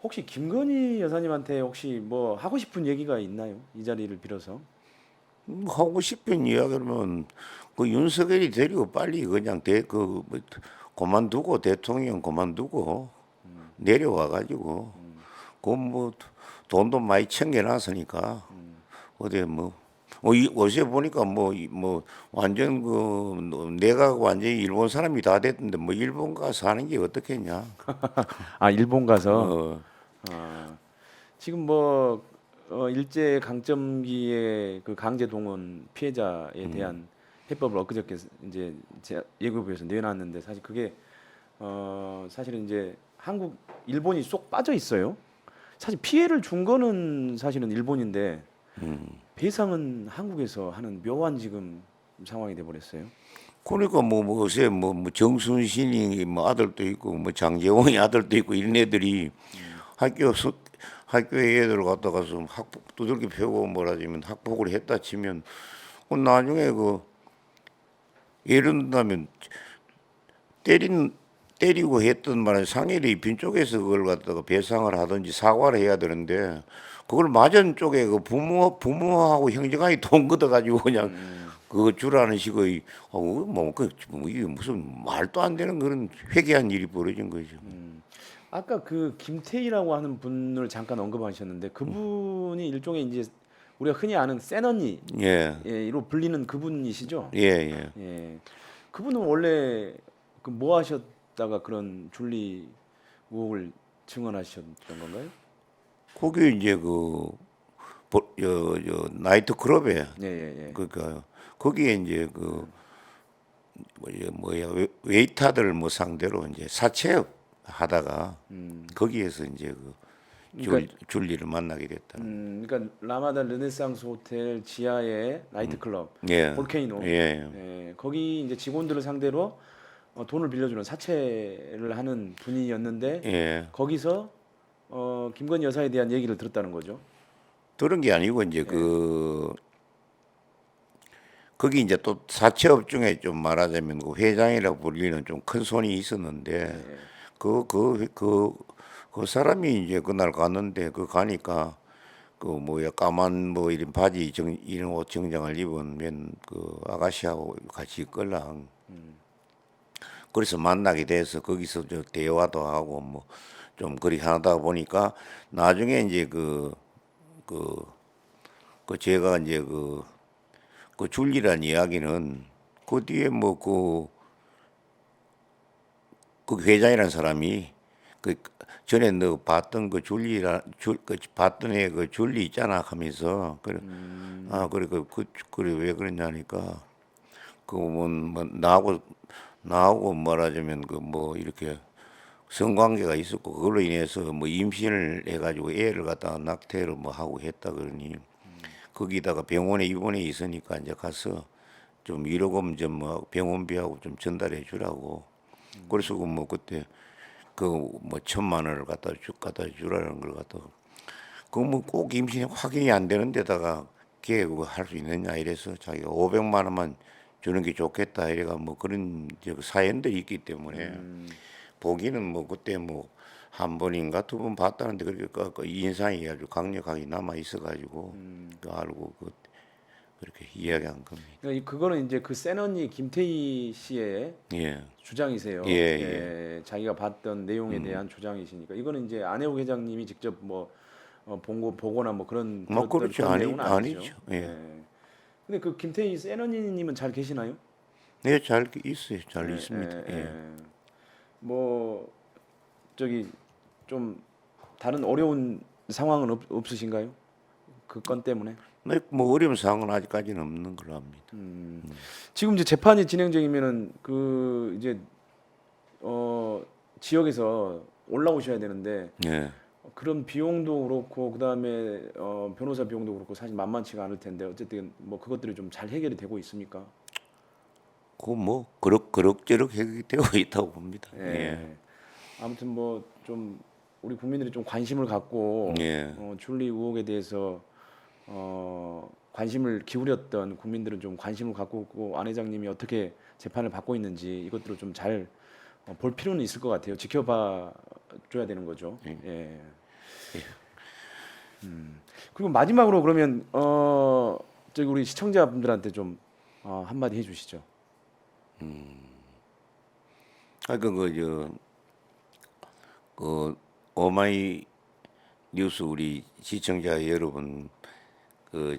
혹시 김건희 여사님한테 혹시 뭐 하고 싶은 얘기가 있나요? 이 자리를 빌어서. 하고 싶은 이야기면 그 윤석열이 데리고 빨리 그냥 그만두고 대통령 그만두고 내려와 가지고 그 뭐 돈도 많이 챙겨놨으니까 어디 어제 보니까 완전 내가 완전히 일본 사람이 다 됐는데 뭐 일본 가서 하는 게 어떻겠냐. 아, 일본 가서. 어, 아, 지금 뭐 일제 강점기의 그 강제 동원 피해자에 대한 해법을 엊그저께 이제 예고부에서 내놨는데 사실 그게 사실은 이제 한국 일본이 쏙 빠져 있어요. 사실 피해를 준 거는 사실은 일본인데 배상은 한국에서 하는 묘한 지금 상황이 돼 버렸어요. 그러니까 어제 정순신이 뭐 아들도 있고 뭐 장재홍이 아들도 있고 이런 애들이 학교 수, 학교에 애들 갖다가서 학폭 두들겨 패고 뭐라지면 학폭을 했다 치면 나중에 예를 든다면 때리고 했던 말은 상해를 입힌 쪽에서 그걸 갖다가 배상을 하든지 사과를 해야 되는데 그걸 맞은 쪽에 그 부모하고 형제간이 돈 걷어가지고 그냥 그거 주라는 식의 이게 무슨 말도 안 되는 그런 회개한 일이 벌어진 거죠. 아까 그 김태희라고 하는 분을 잠깐 언급하셨는데 그분이 일종의 이제 우리가 흔히 아는 센 예, 언니로 불리는 그분이시죠? 예, 예. 예. 그분은 원래 그 뭐 하셨다가 그런 줄리 의혹을 증언하셨던 건가요? 거기 이제 나이트 클럽에 예, 예, 예. 그러니까 거기에 이제 웨이터들 뭐 상대로 이제 사채업 하다가 거기에서 이제 그러니까 줄리를 만나게 됐다는. 그러니까 라마다 르네상스 호텔 지하의 나이트클럽 예, 볼케이노, 예, 예, 거기 이제 직원들을 상대로 돈을 빌려주는 사채를 하는 분이었는데 예. 거기서 김건희 여사에 대한 얘기를 들었다는 거죠. 그런 게 아니고 이제 예, 거기 이제 또 사채업 중에 좀 말하자면 그 회장이라고 불리는 좀 큰 손이 예, 있었는데 예. 그 사람이 이제 그날 갔는데 가니까 까만 뭐 이런 바지 이런 옷 정장을 입은 맨 그 아가씨하고 같이 있걸랑 그래서 만나게 돼서 거기서 저 대화도 하고 뭐 좀 그리 하다 보니까 나중에 이제 그, 제가 이제 그 줄리란 이야기는 그 뒤에 그 회장이라는 사람이 그 전에 너 봤던 그 봤던 애 그 줄리 있잖아 하면서 그래 그래 그래 왜 그랬냐니까 뭐 나하고 말하자면 이렇게 성관계가 있었고 그걸로 인해서 뭐 임신을 해가지고 애를 갖다가 낙태를 뭐 하고 했다 그러니 거기다가 병원에 입원해 있으니까 이제 가서 좀 위로금 좀 뭐 병원비하고 좀 전달해 주라고. 그래서 그때 1,000만 원을 갖다 주라는 걸 갖다 꼭 임신이 확인이 안 되는 데다가 걔 그거 할 수 있느냐 이래서 자기가 500만 원만 주는 게 좋겠다 이래가 뭐 그런 저 사연들이 있기 때문에 보기는 그때 한 번인가 두 번 봤다는데 그렇게 그 인상이 아주 강력하게 남아 있어가지고 그 알고 그렇게 이야기한 겁니다. 그러니까 그거는 이제 그 센 언니 김태희 씨의 예, 예, 주장이세요. 예. 예, 자기가 봤던 내용에 대한 주장이시니까 이거는 이제 안혜욱 회장님이 직접 뭐 보거나 뭐 그런 뭐 들었던 그렇죠. 그런 내용은 아니죠. 아니죠. 예. 예. 근데 그 김태희 센 언니님은 잘 계시나요? 네, 잘 있어요. 잘 예, 예, 있습니다. 예. 예. 뭐 저기 좀 다른 어려운 상황은 없으신가요? 그 건 때문에? 네, 어려운 상황은 아직까지는 없는 걸로 합니다. 지금 이제 재판이 진행 중이면은 그 이제 지역에서 올라오셔야 되는데 예. 그런 비용도 그렇고 그다음에 변호사 비용도 그렇고 사실 만만치가 않을 텐데 어쨌든 뭐 그것들이 좀 잘 해결이 되고 있습니까? 그럭저럭 해결되고 있다고 봅니다. 예. 예. 아무튼 뭐 좀 우리 국민들이 좀 관심을 갖고 예. 줄리 의혹에 대해서 관심을 기울였던 국민들은 좀 관심을 갖고 있고 안 회장님이 어떻게 재판을 받고 있는지 이것들을 좀 잘 볼 필요는 있을 것 같아요. 지켜봐 줘야 되는 거죠. 예. 그리고 마지막으로 그러면 저기 우리 시청자분들한테 좀 한마디 해주시죠. 그 오마이 뉴스 우리 시청자 여러분,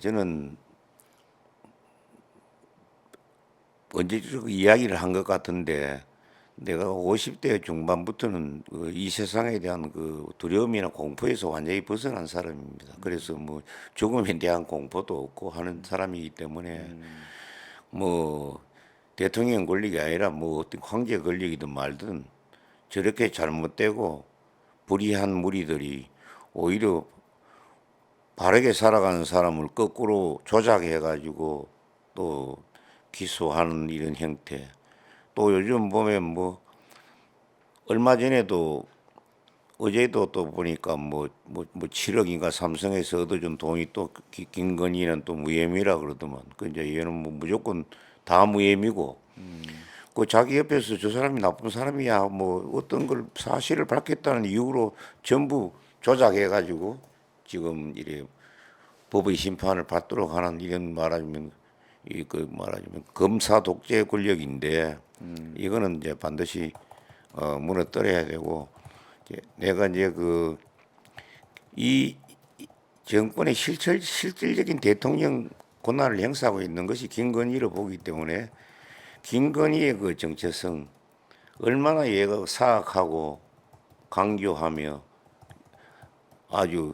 저는 언제적 이야기를 한 것 같은데 내가 50대 중반부터는 이 세상에 대한 그 두려움이나 공포에서 완전히 벗어난 사람입니다. 그래서 뭐 죽음에 대한 공포도 없고 하는 사람이기 때문에 뭐 대통령 권력이 아니라 뭐 어떤 황제 권력이든 말든 저렇게 잘못되고 불의한 무리들이 오히려 바르게 살아가는 사람을 거꾸로 조작해 가지고 또 기소하는 이런 형태. 또 요즘 보면 뭐 얼마 전에도 어제도 또 보니까 뭐 7억인가 삼성에서 얻어준 돈이 또 김건희는 또 무혐의라 그러더만. 그 이제 얘는 뭐 무조건 다 무혐의고. 그 자기 옆에서 저 사람이 나쁜 사람이야 뭐 어떤 걸 사실을 밝혔다는 이유로 전부 조작해 가지고 지금 이래 법의 심판을 받도록 하는 이런 말하자면 말하자면 검사 독재 권력인데 이거는 이제 반드시 무너뜨려야 되고 내가 이제 이 정권의 실질적인 대통령 권한을 행사하고 있는 것이 김건희로 보기 때문에 김건희의 그 정체성 얼마나 얘가 사악하고 강교하며 아주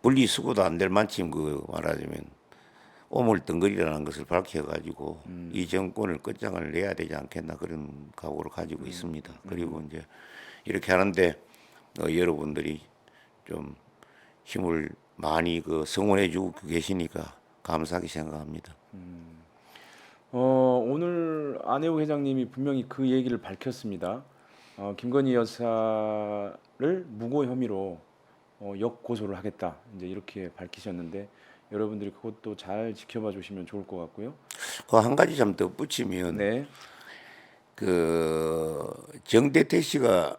분리수거도 안 될 만큼 말하자면 오물덩거리라는 것을 밝혀가지고 이 정권을 끝장을 내야 되지 않겠나 그런 각오를 가지고 있습니다. 그리고 이제 이렇게 하는데 여러분들이 좀 힘을 많이 성원해주고 계시니까 감사하게 생각합니다. 오늘 안혜우 회장님이 분명히 그 얘기를 밝혔습니다. 김건희 여사를 무고 혐의로 역고소를 하겠다. 이제 이렇게 밝히셨는데 여러분들이 그것도 잘 지켜봐 주시면 좋을 것 같고요. 한 가지 좀 덧붙이면 네. 정대택 씨가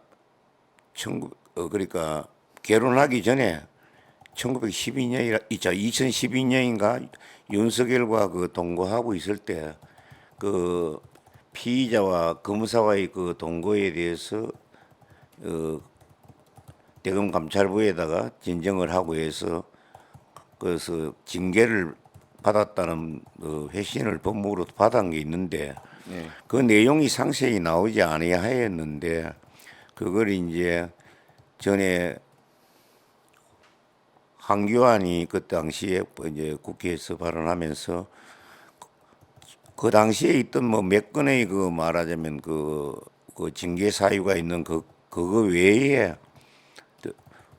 그러니까 결혼하기 전에 2012년인가 윤석열과 동거하고 있을 때 피의자와 검사와의 동거에 대해서 대검 감찰부에다가 진정을 하고 해서 그래서 징계를 받았다는 회신을 법무부로 받은 게 있는데 네. 그 내용이 상세히 나오지 아니하였는데 그걸 이제 전에 황교안이 그 당시에 이제 국회에서 발언하면서 그 당시에 있던 몇 건의 말하자면 징계 사유가 있는 그거 외에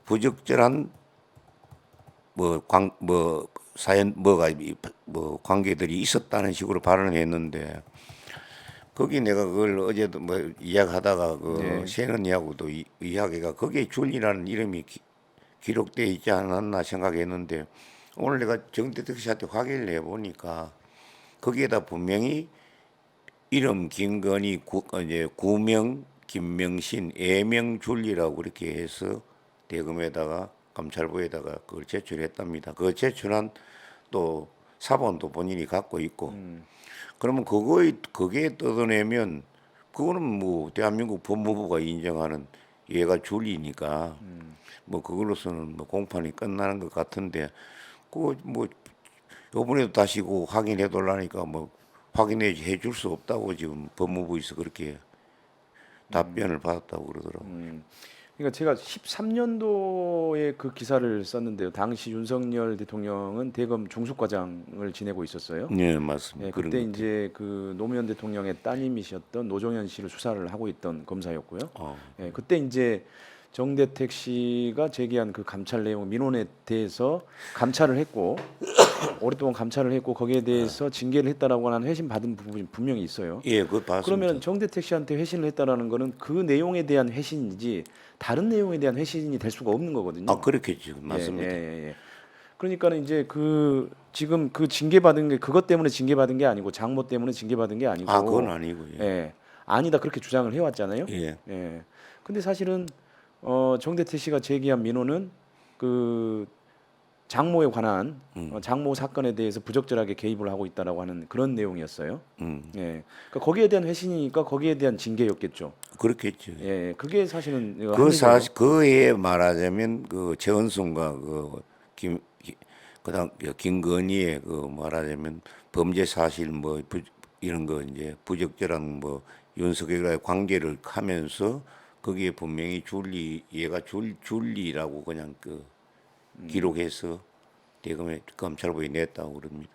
부적절한 관계들이 있었다는 식으로 발언했는데 거기 내가 그걸 어제도 이야기하다가 네. 세는이하고도 이야기가 거기에 줄리라는 이름이 기록되어 있지 않았나 생각했는데 오늘 내가 정대택 씨한테 확인을 해보니까 거기에다 분명히 이름 김건희 이제 구명 김명신 애명 줄리라고 그렇게 해서 대검에다가 감찰부에다가 그걸 제출했답니다. 그 제출한 또 사본도 본인이 갖고 있고 그러면 그게 뜯어내면 그거는 뭐 대한민국 법무부가 인정하는 얘가 줄리니까 그걸로서는 공판이 끝나는 것 같은데 요번에도 다시 확인해 달라니까 확인해 줄 수 없다고 지금 법무부에서 그렇게 답변을 받았다고 그러더라고요. 그러니까 제가 13년도에 그 기사를 썼는데요. 당시 윤석열 대통령은 대검 중수과장을 지내고 있었어요. 네, 맞습니다. 네, 그런 그때 것들. 이제 노무현 대통령의 따님이셨던 노정현 씨를 수사를 하고 있던 검사였고요. 예, 그때 이제 정대택 씨가 제기한 그 감찰 내용 민원에 대해서 감찰을 했고 오랫동안 감찰을 했고 거기에 대해서 징계를 했다라고 하는 회신 받은 부분이 분명히 있어요. 예, 그거 봤습니다. 그러면 정대택 씨한테 회신을 했다라는 거는 그 내용에 대한 회신이지 다른 내용에 대한 회신이 될 수가 없는 거거든요. 그렇겠죠. 맞습니다. 예. 그러니까는 이제 지금 징계 받은 게 그것 때문에 징계 받은 게 아니고 장모 때문에 징계 받은 게 아니고 그건 아니고요. 예. 아니다 그렇게 주장을 해왔잖아요. 예. 예. 근데 사실은 정대태 씨가 제기한 민원은 그 장모에 관한 장모 사건에 대해서 부적절하게 개입을 하고 있다라고 하는 그런 내용이었어요. 예. 그러니까 거기에 대한 회신이니까 거기에 대한 징계였겠죠. 그렇겠죠. 예. 그게 사실은 그 합리적으로 사실 그에 말하자면 그 최은순과 그김 그다음 김건희의 그 말하자면 범죄 사실 뭐 이런 거 이제 부적절한 뭐 윤석열과의 관계를 하면서 거기에 분명히 얘가 줄리라고 그냥 그 기록해서 대검에 검찰부에 냈다고 그럽니다.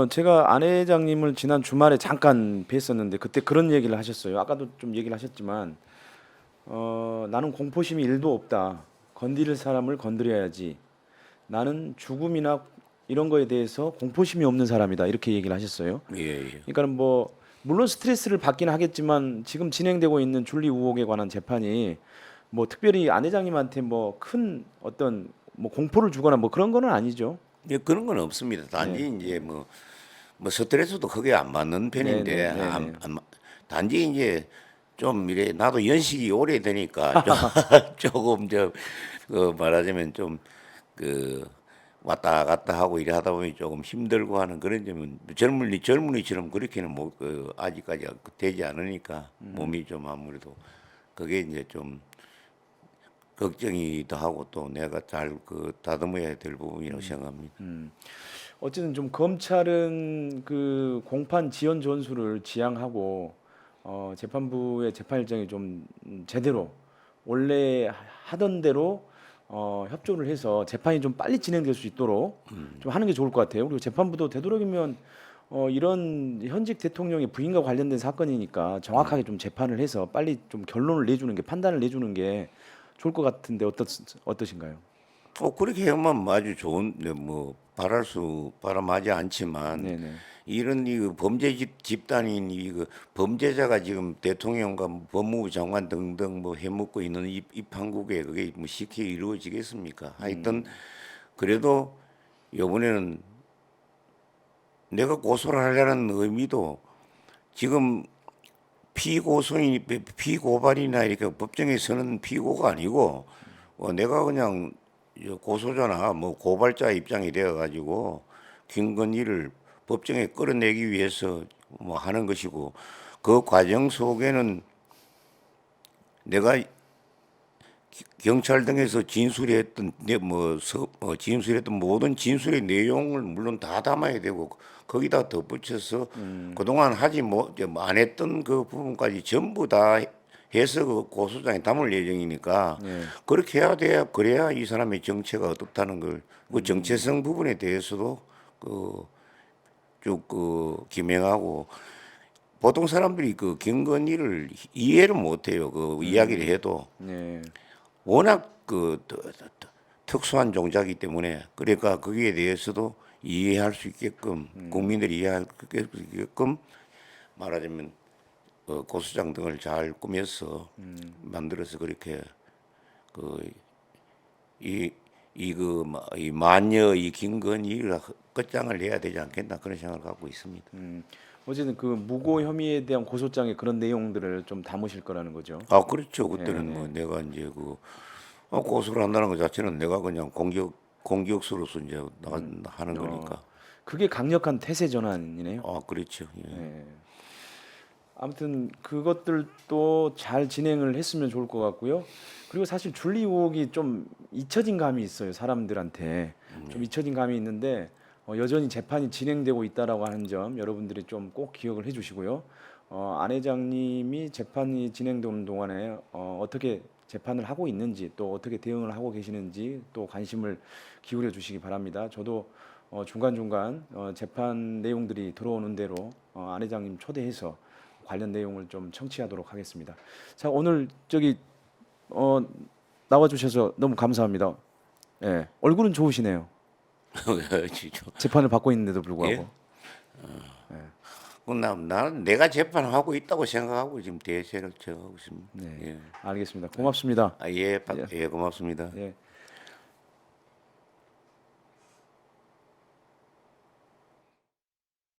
제가 안 회장님을 지난 주말에 잠깐 뵀었는데 그때 그런 얘기를 하셨어요. 아까도 좀 얘기를 하셨지만 나는 공포심이 1도 없다. 건드릴 사람을 건드려야지. 나는 죽음이나 이런 거에 대해서 공포심이 없는 사람이다. 이렇게 얘기를 하셨어요. 예, 예. 그러니까 뭐 물론 스트레스를 받긴 하겠지만 지금 진행되고 있는 줄리 의혹에 관한 재판이 뭐 특별히 안 회장님한테 뭐 큰 어떤 뭐 공포를 주거나 뭐 그런 거는 아니죠. 예, 그런 건 없습니다. 단지 이제 뭐 스트레스도 크게 안 받는 편인데 네네. 단지 이제 좀 이래 나도 연식이 오래되니까 조금 그 말하자면 좀 그 왔다 갔다 하고 이래 하다 보니 조금 힘들고 하는 그런 점은 젊은이처럼 그렇게는 아직까지 되지 않으니까 몸이 좀 아무래도 그게 이제 좀 걱정이기도 하고 또 내가 잘 그 다듬어야 될 부분이라고 생각합니다. 어쨌든 좀 검찰은 그 공판 지연 전수를 지양하고 재판부의 재판 일정이 좀 제대로 원래 하던 대로 협조를 해서 재판이 좀 빨리 진행될 수 있도록 좀 하는 게 좋을 것 같아요. 그리고 재판부도 되도록이면 이런 현직 대통령의 부인과 관련된 사건이니까 정확하게 좀 재판을 해서 빨리 좀 결론을 내주는 게 판단을 내주는 게 좋을 것 같은데 어떠신가요? 그렇게 하면 아주 좋은데 뭐 바람하지 않지만 네네. 이런 이 범죄 집단인 이그 범죄자가 지금 대통령과 뭐 법무부 장관 등등 뭐 해먹고 있는 이 판국에 그게 뭐 쉽게 이루어지겠습니까? 하여튼 그래도 이번에는 내가 고소를 하려는 의미도 지금 피고발이나 이렇게 법정에 서는 피고가 아니고 내가 그냥 고소자나 뭐 고발자 입장이 되어 가지고 김건희를 법정에 끌어내기 위해서 뭐 하는 것이고 그 과정 속에는 내가 경찰 등에서 진술했던 진술했던 모든 진술의 내용을 물론 다 담아야 되고 거기다 덧붙여서 그동안 안 했던 그 부분까지 전부 다 해서 그 고소장에 담을 예정이니까 네. 그렇게 그래야 이 사람의 정체가 어떻다는 걸 그 정체성 부분에 대해서도 쭉 기명하고 보통 사람들이 그 김건희를 이해를 못해요. 그 이야기를 해도 네. 워낙 특수한 종자이기 때문에 그러니까 거기에 대해서도 이해할 수 있게끔 국민들이 이해할 수 있게끔 말하자면 고소장 등을 잘 꾸며서 만들어서 그렇게 이 만여 이 김건희를 끝장을 내야 되지 않겠나 그런 생각을 갖고 있습니다. 어쨌든 그 무고 혐의에 대한 고소장에 그런 내용들을 좀 담으실 거라는 거죠. 그렇죠. 그때는 뭐 내가 이제 고소를 한다는 것 자체는 내가 그냥 공격수로서 이제 하는 거니까. 그게 강력한 태세 전환이네요. 그렇죠. 예. 네. 아무튼 그것들도 잘 진행을 했으면 좋을 것 같고요. 그리고 사실 줄리 의혹이 좀 잊혀진 감이 있어요. 사람들한테 좀 잊혀진 감이 있는데 여전히 재판이 진행되고 있다라고 하는 점 여러분들이 좀 꼭 기억을 해주시고요. 안 회장님이 재판이 진행되는 동안에 어떻게 재판을 하고 있는지 또 어떻게 대응을 하고 계시는지 또 관심을 기울여 주시기 바랍니다. 저도 중간중간 재판 내용들이 들어오는 대로 안 회장님 초대해서 관련 내용을 좀 청취하도록 하겠습니다. 자, 오늘 나와 주셔서 너무 감사합니다. 예, 얼굴은 좋으시네요. 재판을 받고 있는데도 불구하고. 예? 나는 내가 재판하고 있다고 생각하고 지금 대세를 정하고 있습니다. 네, 예. 알겠습니다. 고맙습니다. 예, 고맙습니다. 예.